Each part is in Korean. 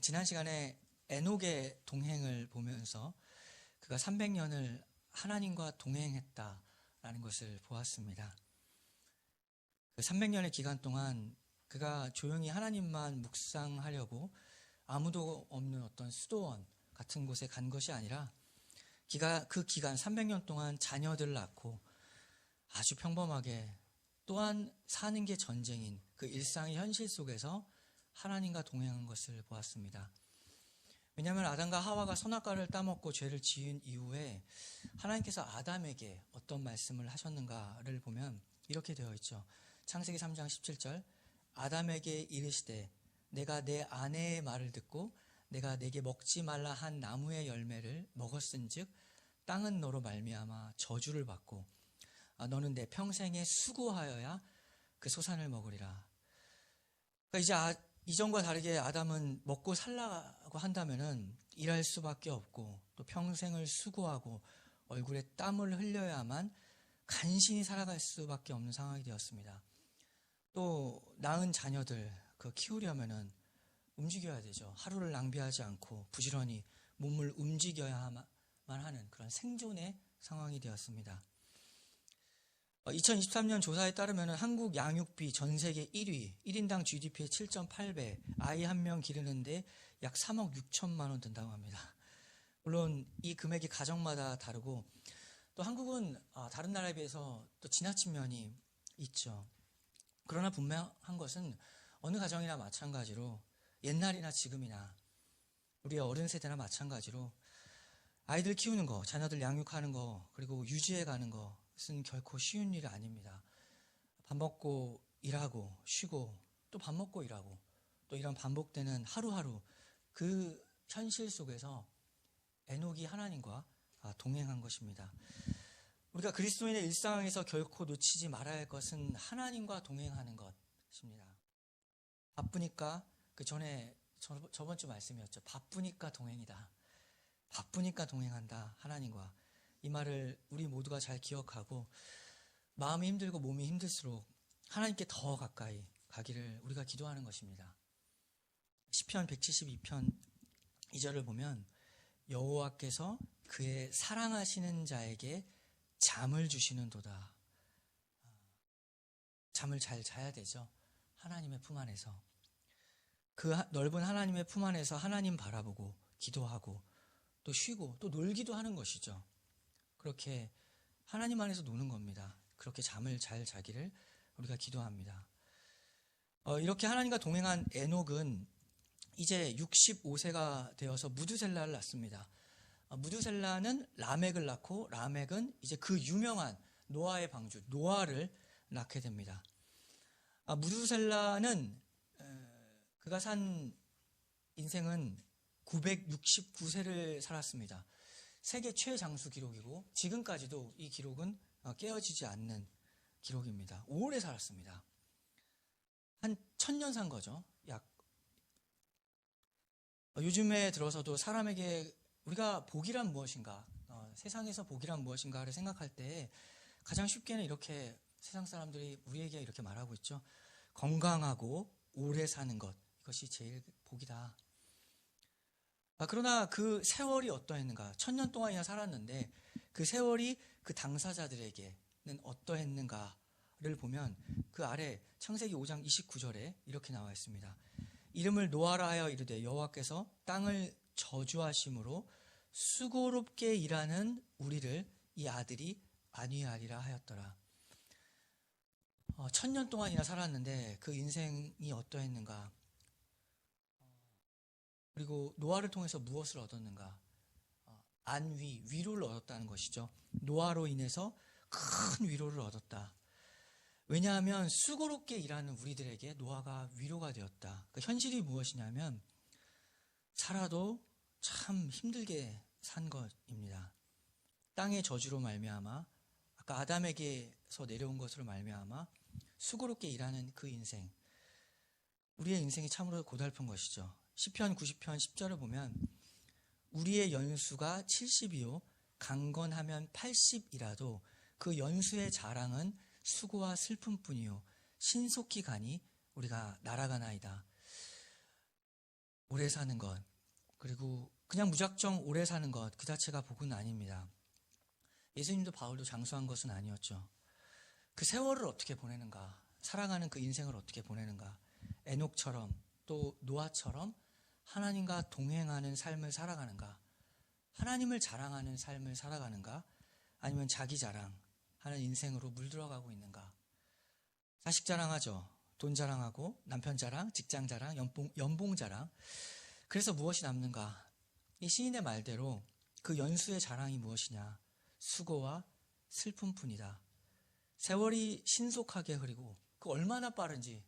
지난 시간에 에녹의 동행을 보면서 그가 300년을 하나님과 동행했다라는 것을 보았습니다. 그 300년의 기간 동안 그가 조용히 하나님만 묵상하려고 아무도 없는 어떤 수도원 같은 곳에 간 것이 아니라 그 기간 300년 동안 자녀들을 낳고 아주 평범하게 또한 사는 게 전쟁인 그 일상의 현실 속에서 하나님과 동행한 것을 보았습니다. 왜냐하면 아담과 하와가 선악과를 따먹고 죄를 지은 이후에 하나님께서 아담에게 어떤 말씀을 하셨는가를 보면 이렇게 되어 있죠. 창세기 3장 17절 아담에게 이르시되 내가 내 아내의 말을 듣고 내가 내게 먹지 말라 한 나무의 열매를 먹었은즉 땅은 너로 말미암아 저주를 받고 너는 내 평생에 수고하여야 그 소산을 먹으리라. 그러니까 이제 이전과 다르게 아담은 먹고 살라고 한다면은 일할 수밖에 없고 또 평생을 수고하고 얼굴에 땀을 흘려야만 간신히 살아갈 수밖에 없는 상황이 되었습니다. 또 낳은 자녀들 키우려면은 움직여야 되죠. 하루를 낭비하지 않고 부지런히 몸을 움직여야만 하는 그런 생존의 상황이 되었습니다. 2023년 조사에 따르면 한국 양육비 전 세계 1위, 1인당 GDP의 7.8배, 아이 한 명 기르는데 약 3억 6천만 원 든다고 합니다. 물론 이 금액이 가정마다 다르고 또 한국은 다른 나라에 비해서 또 지나친 면이 있죠. 그러나 분명한 것은 어느 가정이나 마찬가지로 옛날이나 지금이나 우리의 어른 세대나 마찬가지로 아이들 키우는 거, 자녀들 양육하는 거, 그리고 유지해가는 것은 결코 쉬운 일이 아닙니다. 밥 먹고 일하고 쉬고 또 밥 먹고 일하고 또 이런 반복되는 하루하루 그 현실 속에서 에녹이 하나님과 동행한 것입니다. 우리가 그리스도인의 일상에서 결코 놓치지 말아야 할 것은 하나님과 동행하는 것입니다. 바쁘니까 저번 주 말씀이었죠. 바쁘니까 동행이다. 바쁘니까 동행한다. 하나님과. 이 말을 우리 모두가 잘 기억하고 마음이 힘들고 몸이 힘들수록 하나님께 더 가까이 가기를 우리가 기도하는 것입니다. 시편 172편 2절을 보면 여호와께서 그의 사랑하시는 자에게 잠을 주시는도다. 잠을 잘 자야 되죠. 하나님의 품 안에서. 그 넓은 하나님의 품 안에서 하나님 바라보고 기도하고 또 쉬고 또 놀기도 하는 것이죠. 그렇게 하나님 안에서 노는 겁니다. 그렇게 잠을 잘 자기를 우리가 기도합니다. 이렇게 하나님과 동행한 에녹은 이제 65세가 되어서 무두셀라를 낳습니다. 무두셀라는 라멕을 낳고 라멕은 이제 그 유명한 노아의 방주 노아를 낳게 됩니다. 무두셀라는 그가 산 인생은 969세를 살았습니다. 세계 최장수 기록이고 지금까지도 이 기록은 깨어지지 않는 기록입니다. 오래 살았습니다. 한 1000년 산 거죠. 약. 요즘에 들어서도 사람에게 우리가 복이란 무엇인가, 세상에서 복이란 무엇인가를 생각할 때 가장 쉽게는 이렇게 세상 사람들이 우리에게 이렇게 말하고 있죠. 건강하고 오래 사는 것, 이것이 제일 복이다. 그러나 그 세월이 어떠했는가? 1000년 동안이나 살았는데 그 세월이 그 당사자들에게는 어떠했는가를 보면 그 아래 창세기 5장 29절에 이렇게 나와 있습니다. 이름을 노아라 하여 이르되 여호와께서 땅을 저주하심으로 수고롭게 일하는 우리를 이 아들이 안위하리라 하였더라. 1000년 동안이나 살았는데 그 인생이 어떠했는가? 그리고 노아를 통해서 무엇을 얻었는가? 위로를 얻었다는 것이죠. 노아로 인해서 큰 위로를 얻었다. 왜냐하면 수고롭게 일하는 우리들에게 노아가 위로가 되었다. 그 현실이 무엇이냐면 살아도 참 힘들게 산 것입니다. 땅의 저주로 말미암아 아까 아담에게서 내려온 것으로 말미암아 수고롭게 일하는 그 인생, 우리의 인생이 참으로 고달픈 것이죠. 시편 90편 10절을 보면 우리의 연수가 70이요 강건하면 80이라도 그 연수의 자랑은 수고와 슬픔뿐이요 신속히 가니 우리가 날아가나이다. 오래 사는 것, 그리고 그냥 무작정 오래 사는 것 그 자체가 복은 아닙니다. 예수님도 바울도 장수한 것은 아니었죠. 그 세월을 어떻게 보내는가, 살아가는 그 인생을 어떻게 보내는가, 에녹처럼 또 노아처럼 하나님과 동행하는 삶을 살아가는가, 하나님을 자랑하는 삶을 살아가는가, 아니면 자기 자랑하는 인생으로 물들어가고 있는가. 자식 자랑하죠. 돈 자랑하고 남편 자랑, 직장 자랑, 연봉 자랑. 그래서 무엇이 남는가? 이 시인의 말대로 그 연수의 자랑이 무엇이냐? 수고와 슬픔뿐이다. 세월이 신속하게 흐르고 그 얼마나 빠른지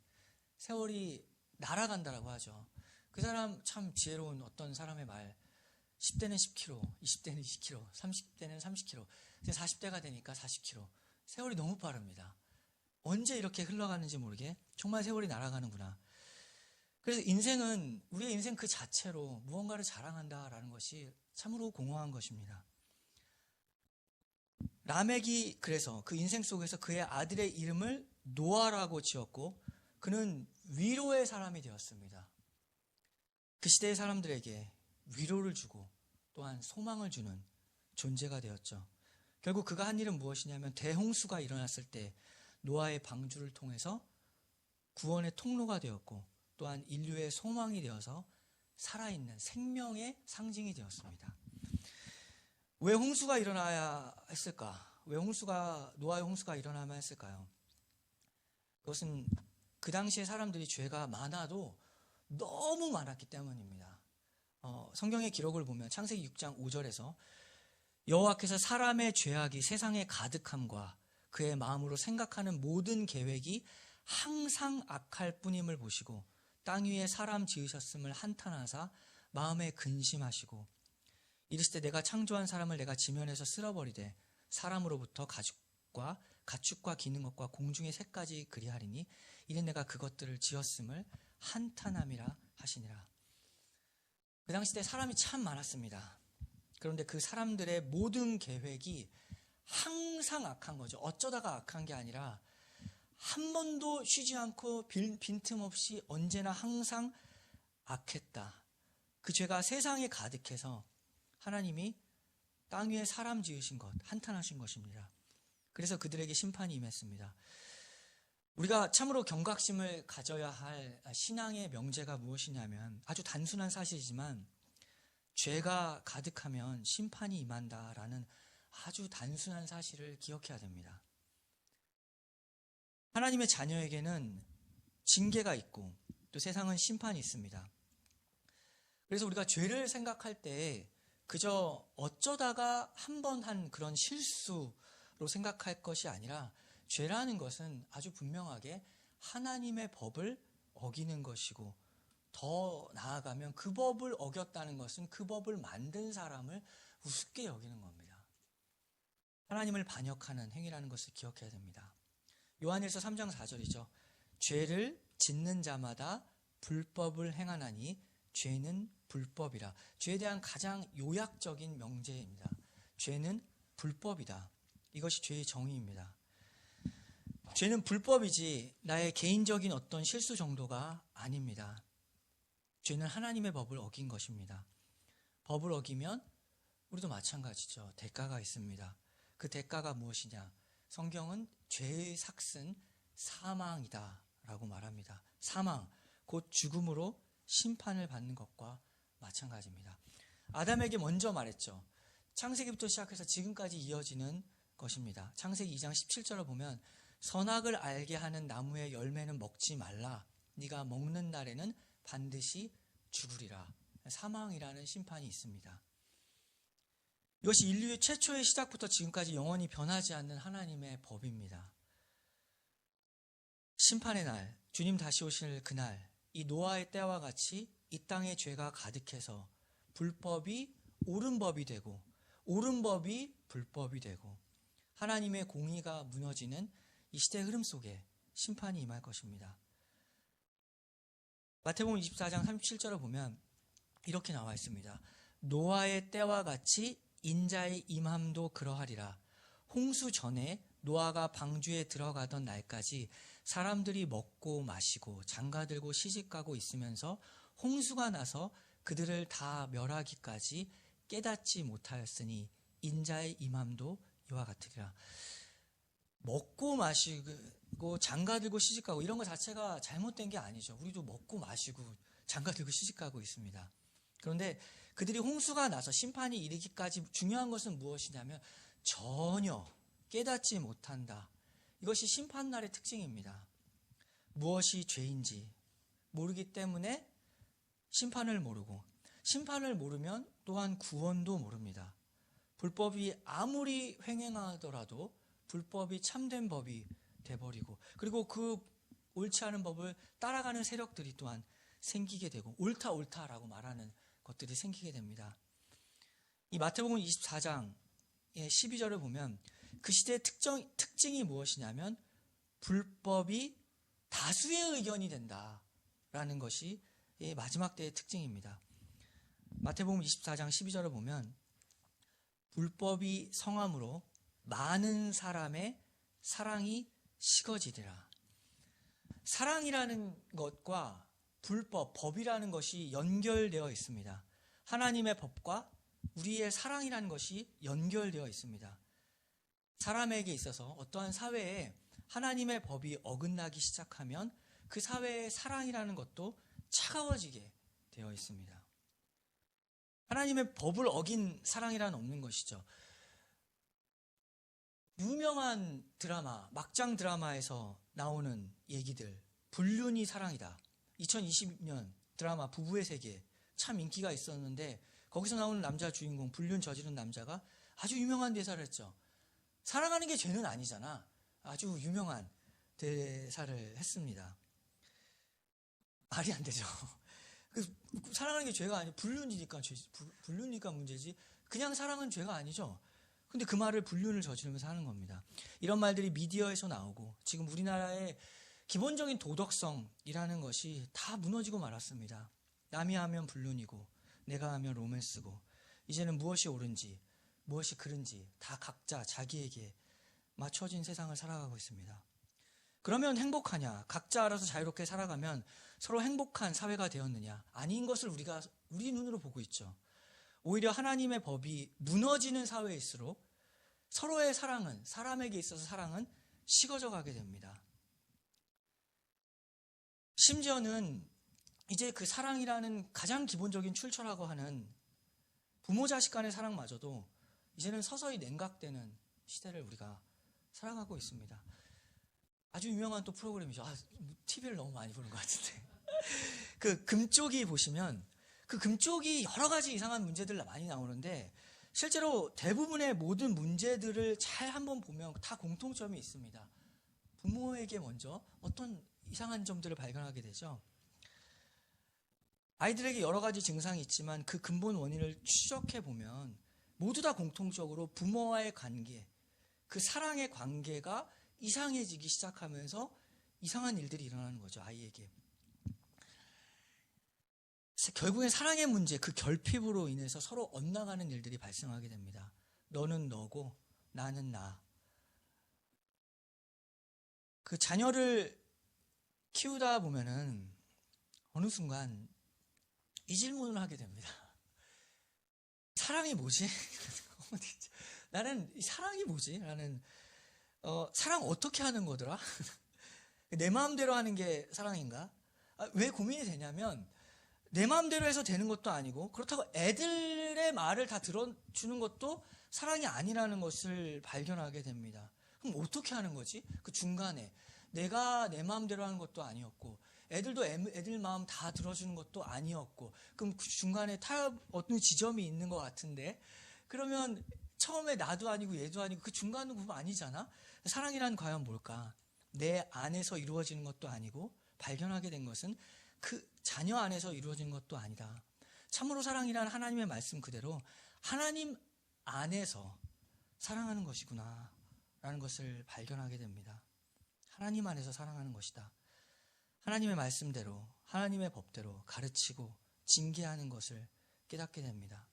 세월이 날아간다라고 하죠. 그 사람 참 지혜로운 어떤 사람의 말. 10대는 10km, 20대는 20km, 30대는 30km, 이제 40대가 되니까 40km. 세월이 너무 빠릅니다. 언제 이렇게 흘러가는지 모르게 정말 세월이 날아가는구나. 그래서 인생은 우리의 인생 그 자체로 무언가를 자랑한다라는 것이 참으로 공허한 것입니다. 라멕이 그래서 그 인생 속에서 그의 아들의 이름을 노아라고 지었고 그는 위로의 사람이 되었습니다. 그 시대의 사람들에게 위로를 주고 또한 소망을 주는 존재가 되었죠. 결국 그가 한 일은 무엇이냐면 대홍수가 일어났을 때 노아의 방주를 통해서 구원의 통로가 되었고 또한 인류의 소망이 되어서 살아있는 생명의 상징이 되었습니다. 왜 홍수가 일어나야 했을까? 왜 노아의 홍수가 일어나야만 했을까요? 그것은 그 당시에 사람들이 죄가 많아도 너무 많았기 때문입니다. 성경의 기록을 보면 창세기 6장 5절에서 여호와께서 사람의 죄악이 세상에 가득함과 그의 마음으로 생각하는 모든 계획이 항상 악할 뿐임을 보시고 땅 위에 사람 지으셨음을 한탄하사 마음에 근심하시고 이르시되 내가 창조한 사람을 내가 지면에서 쓸어버리되 사람으로부터 가축과 기는 것과 공중의 새까지 그리하리니 이는 내가 그것들을 지었음을 한탄함이라 하시니라. 그 당시 때 사람이 참 많았습니다. 그런데 그 사람들의 모든 계획이 항상 악한 거죠. 어쩌다가 악한 게 아니라 한 번도 쉬지 않고 빈틈없이 언제나 항상 악했다. 그 죄가 세상에 가득해서 하나님이 땅 위에 사람 지으신 것, 한탄하신 것입니다. 그래서 그들에게 심판이 임했습니다. 우리가 참으로 경각심을 가져야 할 신앙의 명제가 무엇이냐면 아주 단순한 사실이지만 죄가 가득하면 심판이 임한다라는 아주 단순한 사실을 기억해야 됩니다. 하나님의 자녀에게는 징계가 있고 또 세상은 심판이 있습니다. 그래서 우리가 죄를 생각할 때 그저 어쩌다가 한 번 한 그런 실수로 생각할 것이 아니라 죄라는 것은 아주 분명하게 하나님의 법을 어기는 것이고 더 나아가면 그 법을 어겼다는 것은 그 법을 만든 사람을 우습게 여기는 겁니다. 하나님을 반역하는 행위라는 것을 기억해야 됩니다. 요한일서 3장 4절이죠. 죄를 짓는 자마다 불법을 행하나니 죄는 불법이라. 죄에 대한 가장 요약적인 명제입니다. 죄는 불법이다. 이것이 죄의 정의입니다. 죄는 불법이지 나의 개인적인 어떤 실수 정도가 아닙니다. 죄는 하나님의 법을 어긴 것입니다. 법을 어기면 우리도 마찬가지죠. 대가가 있습니다. 그 대가가 무엇이냐? 성경은 죄의 삭은 사망이다 라고 말합니다. 사망, 곧 죽음으로 심판을 받는 것과 마찬가지입니다. 아담에게 먼저 말했죠. 창세기부터 시작해서 지금까지 이어지는 것입니다. 창세기 2장 17절을 보면 선악을 알게 하는 나무의 열매는 먹지 말라. 네가 먹는 날에는 반드시 죽으리라. 사망이라는 심판이 있습니다. 이것이 인류의 최초의 시작부터 지금까지 영원히 변하지 않는 하나님의 법입니다. 심판의 날, 주님 다시 오실 그날, 이 노아의 때와 같이 이 땅에 죄가 가득해서 불법이 옳은 법이 되고 옳은 법이 불법이 되고 하나님의 공의가 무너지는 이 시대의 흐름 속에 심판이 임할 것입니다. 마태복음 24장 37절을 보면 이렇게 나와 있습니다. 노아의 때와 같이 인자의 임함도 그러하리라. 홍수 전에 노아가 방주에 들어가던 날까지 사람들이 먹고 마시고 장가들고 시집가고 있으면서 홍수가 나서 그들을 다 멸하기까지 깨닫지 못하였으니 인자의 임함도 이와 같으리라. 먹고 마시고 장가들고 시집가고 이런 것 자체가 잘못된 게 아니죠. 우리도 먹고 마시고 장가들고 시집가고 있습니다. 그런데 그들이 홍수가 나서 심판이 이르기까지 중요한 것은 무엇이냐면 전혀 깨닫지 못한다. 이것이 심판날의 특징입니다. 무엇이 죄인지 모르기 때문에 심판을 모르고, 심판을 모르면 또한 구원도 모릅니다. 불법이 아무리 횡행하더라도 불법이 참된 법이 돼버리고, 그리고 그 옳지 않은 법을 따라가는 세력들이 또한 생기게 되고, 옳다라고 말하는 것들이 생기게 됩니다. 이 마태복음 24장의 12절을 보면 그 시대의 특징이 무엇이냐면 불법이 다수의 의견이 된다라는 것이 마지막 때의 특징입니다. 마태복음 24장 12절을 보면 불법이 성함으로 많은 사람의 사랑이 식어지리라. 사랑이라는 것과 불법, 법이라는 것이 연결되어 있습니다. 하나님의 법과 우리의 사랑이라는 것이 연결되어 있습니다. 사람에게 있어서 어떠한 사회에 하나님의 법이 어긋나기 시작하면 그 사회의 사랑이라는 것도 차가워지게 되어 있습니다. 하나님의 법을 어긴 사랑이란 없는 것이죠. 유명한 드라마, 막장 드라마에서 나오는 얘기들, 불륜이 사랑이다. 2020년 드라마 부부의 세계 참 인기가 있었는데 거기서 나오는 남자 주인공, 불륜 저지른 남자가 아주 유명한 대사를 했죠. 사랑하는 게 죄는 아니잖아. 아주 유명한 대사를 했습니다. 말이 안 되죠. 사랑하는 게 죄가 아니고 불륜이니까 문제지, 그냥 사랑은 죄가 아니죠. 근데 그 말을 불륜을 저지르면서 하는 겁니다. 이런 말들이 미디어에서 나오고 지금 우리나라의 기본적인 도덕성이라는 것이 다 무너지고 말았습니다. 남이 하면 불륜이고 내가 하면 로맨스고, 이제는 무엇이 옳은지 무엇이 그른지 다 각자 자기에게 맞춰진 세상을 살아가고 있습니다. 그러면 행복하냐? 각자 알아서 자유롭게 살아가면 서로 행복한 사회가 되었느냐? 아닌 것을 우리 눈으로 보고 있죠. 오히려 하나님의 법이 무너지는 사회일수록 서로의 사랑은, 사람에게 있어서 사랑은 식어져 가게 됩니다. 심지어는 이제 그 사랑이라는 가장 기본적인 출처라고 하는 부모 자식 간의 사랑마저도 이제는 서서히 냉각되는 시대를 우리가 살아가고 있습니다. 아주 유명한 또 프로그램이죠. TV를 너무 많이 보는 것 같은데. 그 금쪽이 보시면 그 금쪽이 여러 가지 이상한 문제들 많이 나오는데 실제로 대부분의 모든 문제들을 잘 한번 보면 다 공통점이 있습니다. 부모에게 먼저 어떤 이상한 점들을 발견하게 되죠. 아이들에게 여러 가지 증상이 있지만 그 근본 원인을 추적해 보면 모두 다 공통적으로 부모와의 관계, 그 사랑의 관계가 이상해지기 시작하면서 이상한 일들이 일어나는 거죠, 아이에게. 결국엔 사랑의 문제, 그 결핍으로 인해서 서로 엇나가는 일들이 발생하게 됩니다. 너는 너고 나는 나. 그 자녀를 키우다 보면은 어느 순간 이 질문을 하게 됩니다. 사랑이 뭐지? 나는 사랑이 뭐지? 나는 사랑 어떻게 하는 거더라? 내 마음대로 하는 게 사랑인가? 왜 고민이 되냐면 내 마음대로 해서 되는 것도 아니고, 그렇다고 애들의 말을 다 들어주는 것도 사랑이 아니라는 것을 발견하게 됩니다. 그럼 어떻게 하는 거지? 그 중간에 내가 내 마음대로 하는 것도 아니었고 애들도 애들 마음 다 들어주는 것도 아니었고, 그럼 그 중간에 어떤 지점이 있는 것 같은데, 그러면 처음에 나도 아니고 얘도 아니고 그 중간은 그거 아니잖아? 사랑이란 과연 뭘까? 내 안에서 이루어지는 것도 아니고 발견하게 된 것은 그 자녀 안에서 이루어진 것도 아니다. 참으로 사랑이란 하나님의 말씀 그대로 하나님 안에서 사랑하는 것이구나 라는 것을 발견하게 됩니다. 하나님 안에서 사랑하는 것이다. 하나님의 말씀대로, 하나님의 법대로 가르치고 징계하는 것을 깨닫게 됩니다.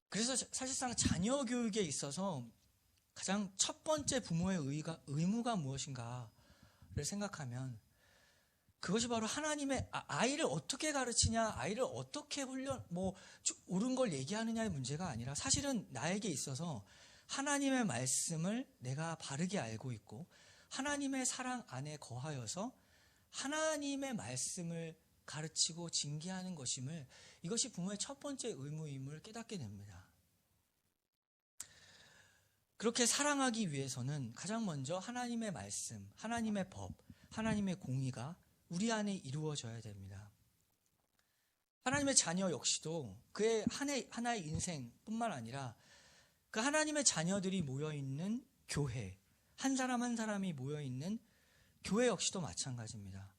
그래서 사실상 자녀 교육에 있어서 가장 첫 번째 부모의 의무가 무엇인가를 생각하면 그것이 바로 하나님의 아이를 어떻게 가르치냐, 아이를 어떻게 훈련, 옳은 걸 얘기하느냐의 문제가 아니라 사실은 나에게 있어서 하나님의 말씀을 내가 바르게 알고 있고 하나님의 사랑 안에 거하여서 하나님의 말씀을 가르치고 징계하는 것임을, 이것이 부모의 첫 번째 의무임을 깨닫게 됩니다. 그렇게 사랑하기 위해서는 가장 먼저 하나님의 말씀, 하나님의 법, 하나님의 공의가 우리 안에 이루어져야 됩니다. 하나님의 자녀 역시도 그의 하나의 인생뿐만 아니라 그 하나님의 자녀들이 모여있는 교회, 한 사람 한 사람이 모여있는 교회 역시도 마찬가지입니다.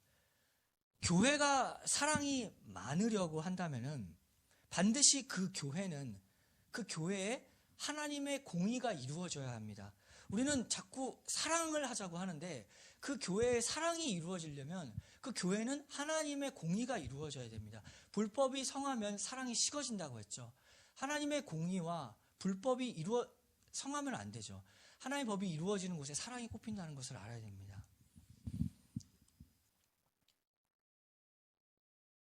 교회가 사랑이 많으려고 한다면은 반드시 그 교회에 하나님의 공의가 이루어져야 합니다. 우리는 자꾸 사랑을 하자고 하는데 그 교회의 사랑이 이루어지려면 그 교회는 하나님의 공의가 이루어져야 됩니다. 불법이 성하면 사랑이 식어진다고 했죠. 하나님의 공의와 불법이 성하면 안 되죠. 하나님의 법이 이루어지는 곳에 사랑이 꼽힌다는 것을 알아야 됩니다.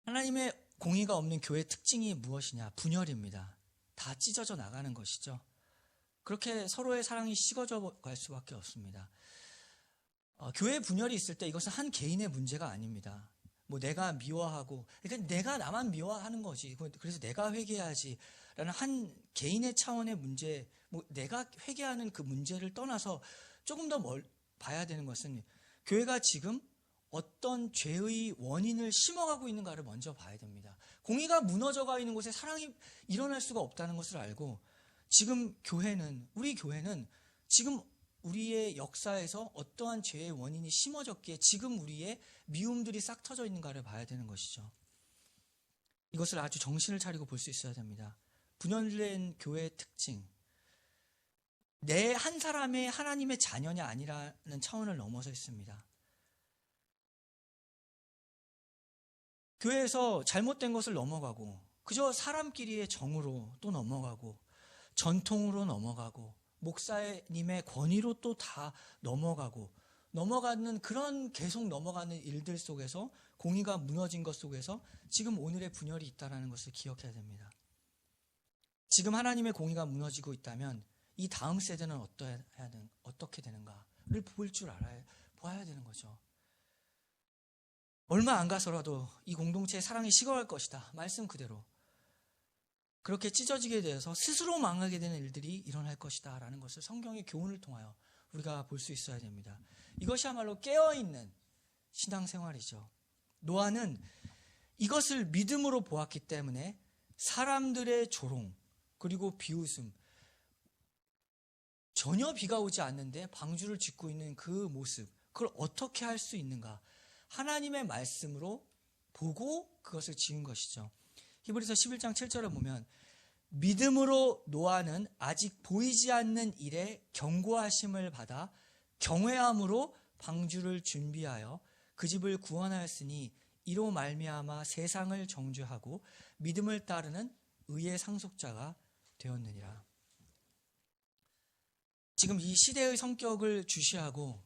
하나님의 공의가 없는 교회의 특징이 무엇이냐? 분열입니다. 다 찢어져 나가는 것이죠. 그렇게 서로의 사랑이 식어져 갈 수밖에 없습니다. 교회 분열이 있을 때 이것은 한 개인의 문제가 아닙니다. 내가 미워하고, 그러니까 내가 나만 미워하는 거지. 그래서 내가 회개해야지. 라는 한 개인의 차원의 문제, 내가 회개하는 그 문제를 떠나서 조금 더 봐야 되는 것은 교회가 지금 어떤 죄의 원인을 심어가고 있는가를 먼저 봐야 됩니다. 공의가 무너져가 있는 곳에 사랑이 일어날 수가 없다는 것을 알고, 지금 우리 교회는 지금 우리의 역사에서 어떠한 죄의 원인이 심어졌기에 지금 우리의 미움들이 싹 터져 있는가를 봐야 되는 것이죠. 이것을 아주 정신을 차리고 볼 수 있어야 됩니다. 분열된 교회의 특징, 내 한 사람의 하나님의 자녀냐 아니라는 차원을 넘어서 있습니다. 교회에서 잘못된 것을 넘어가고 그저 사람끼리의 정으로 또 넘어가고 전통으로 넘어가고 목사님의 권위로 또 다 넘어가는 그런 계속 넘어가는 일들 속에서 공의가 무너진 것 속에서 지금 오늘의 분열이 있다는 것을 기억해야 됩니다. 지금 하나님의 공의가 무너지고 있다면 이 다음 세대는 어떻게 되는가를 볼 줄 봐야 되는 거죠. 얼마 안 가서라도 이 공동체의 사랑이 식어갈 것이다. 말씀 그대로. 그렇게 찢어지게 되어서 스스로 망하게 되는 일들이 일어날 것이다 라는 것을 성경의 교훈을 통하여 우리가 볼 수 있어야 됩니다. 이것이야말로 깨어있는 신앙생활이죠. 노아는 이것을 믿음으로 보았기 때문에 사람들의 조롱 그리고 비웃음, 전혀 비가 오지 않는데 방주를 짓고 있는 그 모습, 그걸 어떻게 할 수 있는가? 하나님의 말씀으로 보고 그것을 지은 것이죠. 히브리서 11장 7절에 보면 믿음으로 노아는 아직 보이지 않는 일에 경고하심을 받아 경외함으로 방주를 준비하여 그 집을 구원하였으니 이로 말미암아 세상을 정죄하고 믿음을 따르는 의의 상속자가 되었느니라. 지금 이 시대의 성격을 주시하고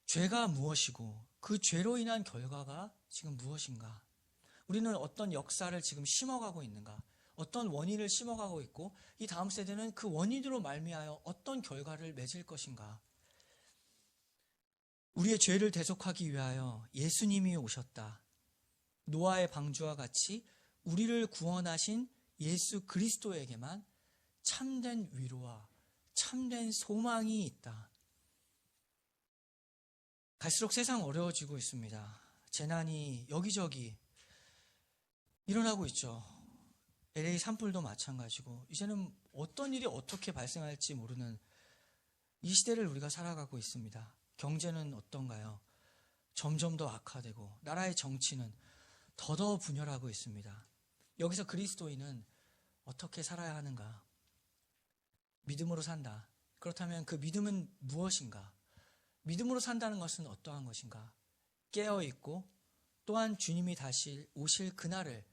죄가 무엇이고 그 죄로 인한 결과가 지금 무엇인가? 우리는 어떤 역사를 지금 심어가고 있는가? 어떤 원인을 심어가고 있고 이 다음 세대는 그 원인으로 말미암아 어떤 결과를 맺을 것인가? 우리의 죄를 대속하기 위하여 예수님이 오셨다. 노아의 방주와 같이 우리를 구원하신 예수 그리스도에게만 참된 위로와 참된 소망이 있다. 갈수록 세상 어려워지고 있습니다. 재난이 여기저기 일어나고 있죠. LA 산불도 마찬가지고 이제는 어떤 일이 어떻게 발생할지 모르는 이 시대를 우리가 살아가고 있습니다. 경제는 어떤가요? 점점 더 악화되고 나라의 정치는 더더 분열하고 있습니다. 여기서 그리스도인은 어떻게 살아야 하는가? 믿음으로 산다. 그렇다면 그 믿음은 무엇인가? 믿음으로 산다는 것은 어떠한 것인가? 깨어있고 또한 주님이 다시 오실 그날을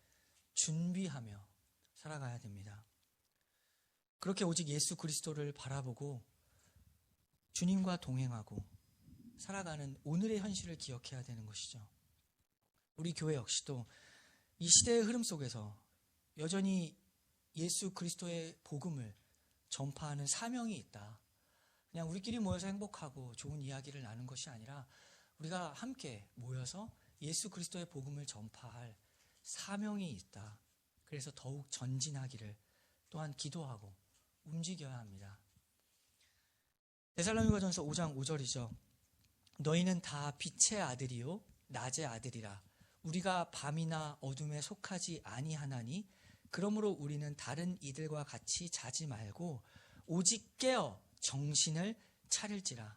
준비하며 살아가야 됩니다. 그렇게 오직 예수 그리스도를 바라보고 주님과 동행하고 살아가는 오늘의 현실을 기억해야 되는 것이죠. 우리 교회 역시도 이 시대의 흐름 속에서 여전히 예수 그리스도의 복음을 전파하는 사명이 있다. 그냥 우리끼리 모여서 행복하고 좋은 이야기를 나눈 것이 아니라 우리가 함께 모여서 예수 그리스도의 복음을 전파할 사명이 있다. 그래서 더욱 전진하기를 또한 기도하고 움직여야 합니다. 데살로니가전서 5장 5절이죠. 너희는 다 빛의 아들이요 낮의 아들이라. 우리가 밤이나 어둠에 속하지 아니하나니 그러므로 우리는 다른 이들과 같이 자지 말고 오직 깨어 정신을 차릴지라.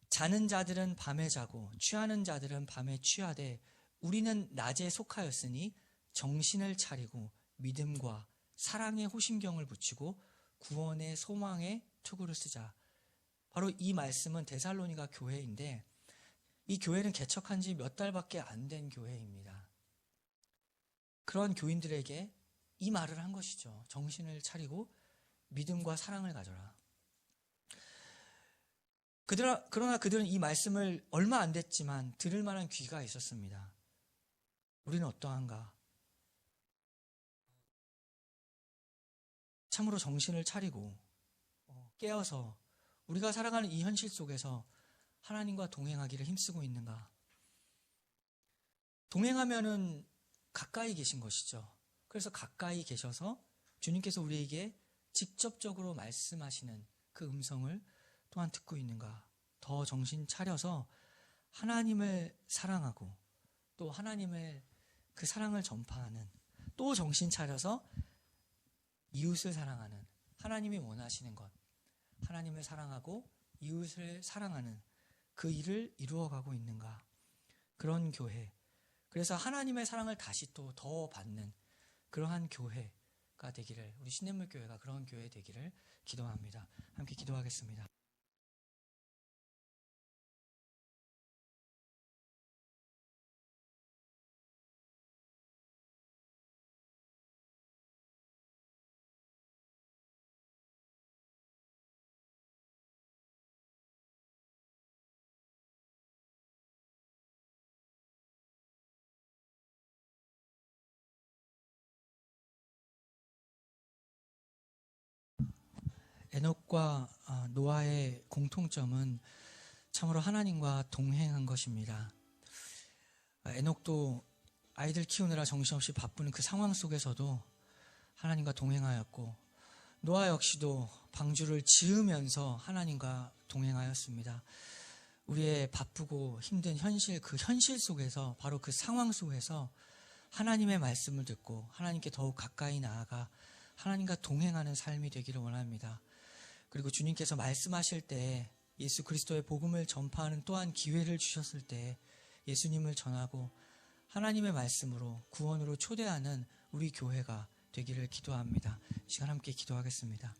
자는 자들은 밤에 자고 취하는 자들은 밤에 취하되 우리는 낮에 속하였으니 정신을 차리고 믿음과 사랑의 호심경을 붙이고 구원의 소망의 투구를 쓰자. 바로 이 말씀은 데살로니가 교회인데 이 교회는 개척한 지 몇 달밖에 안 된 교회입니다. 그런 교인들에게 이 말을 한 것이죠. 정신을 차리고 믿음과 사랑을 가져라. 그러나 그들은 이 말씀을 얼마 안 됐지만 들을 만한 귀가 있었습니다. 우리는 어떠한가? 참으로 정신을 차리고 깨어서 우리가 살아가는 이 현실 속에서 하나님과 동행하기를 힘쓰고 있는가? 동행하면은 가까이 계신 것이죠. 그래서 가까이 계셔서 주님께서 우리에게 직접적으로 말씀하시는 그 음성을 또한 듣고 있는가? 더 정신 차려서 하나님을 사랑하고 또 하나님의 그 사랑을 전파하는, 또 정신 차려서 이웃을 사랑하는, 하나님이 원하시는 것, 하나님을 사랑하고 이웃을 사랑하는 그 일을 이루어가고 있는가? 그런 교회, 그래서 하나님의 사랑을 다시 또 더 받는 그러한 교회가 되기를, 우리 신냇물 교회가 그런 교회 되기를 기도합니다. 함께 기도하겠습니다. 에녹과 노아의 공통점은 참으로 하나님과 동행한 것입니다. 에녹도 아이들 키우느라 정신없이 바쁘는 그 상황 속에서도 하나님과 동행하였고, 노아 역시도 방주를 지으면서 하나님과 동행하였습니다. 우리의 바쁘고 힘든 현실, 그 현실 속에서, 바로 그 상황 속에서 하나님의 말씀을 듣고 하나님께 더욱 가까이 나아가 하나님과 동행하는 삶이 되기를 원합니다. 그리고 주님께서 말씀하실 때 예수 그리스도의 복음을 전파하는 또한 기회를 주셨을 때 예수님을 전하고 하나님의 말씀으로 구원으로 초대하는 우리 교회가 되기를 기도합니다. 이 시간 함께 기도하겠습니다.